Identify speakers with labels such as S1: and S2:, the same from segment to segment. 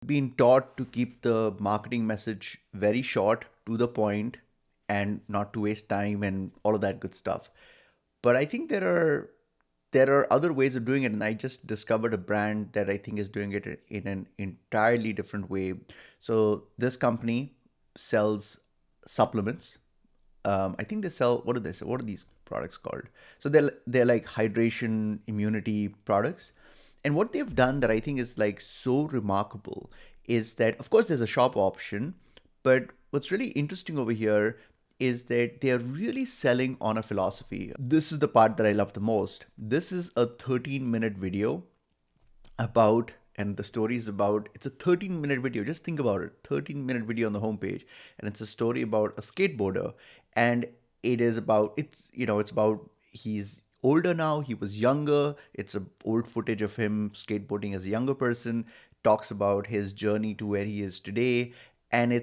S1: been taught to keep the marketing message very short, to the point, and not to waste time and all of that good stuff. But I think there are other ways of doing it, and I just discovered a brand that I think is doing it in an entirely different way. So this company sells supplements. I think they sell, what do they sell? What are these products called? So they're like hydration immunity products. And what they've done that I think is like so remarkable is that, of course, there's a shop option, but what's really interesting over here is that they're really selling on a philosophy. This is the part that I love the most. This is a 13-minute video about, and the story is about, it's a 13-minute video. Just think about it, 13-minute video on the homepage, and it's a story about a skateboarder. And it is about, it's about, he's older now, he was younger. It's a old footage of him skateboarding as a younger person, talks about his journey to where he is today. And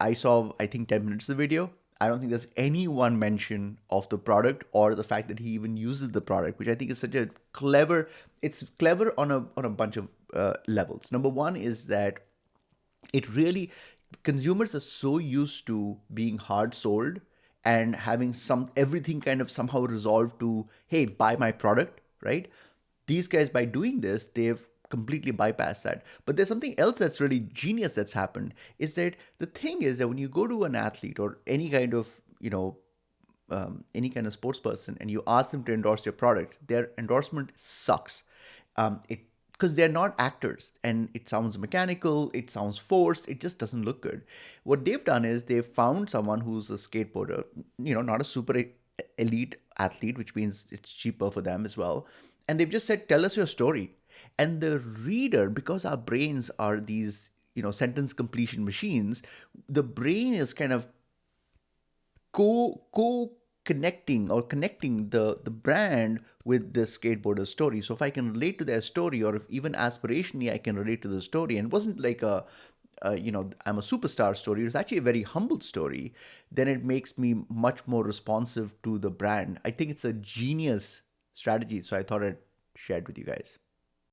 S1: I saw, I think, 10 minutes of the video. I don't think there's any one mention of the product or the fact that he even uses the product, which I think is such a clever. It's clever on a bunch of levels. Number one is that it really, consumers are so used to being hard sold and having some everything kind of somehow resolved to, hey, buy my product, right? These guys, by doing this, they've completely bypassed that. But there's something else that's really genius that's happened, is that the thing is that when you go to an athlete or any kind of, any kind of sports person, and you ask them to endorse your product, their endorsement sucks. It Because they're not actors, and it sounds mechanical, it sounds forced, it just doesn't look good. What they've done is they've found someone who's a skateboarder, not a super elite athlete, which means it's cheaper for them as well. And they've just said, tell us your story. And the reader, because our brains are these, sentence completion machines, the brain is kind of co connecting or connecting the brand with the skateboarder story. So if I can relate to their story, or if even aspirationally I can relate to the story, and it wasn't like I'm a superstar story, it was actually a very humble story, then it makes me much more responsive to the brand. I think it's a genius strategy, so I thought I'd share it with you guys.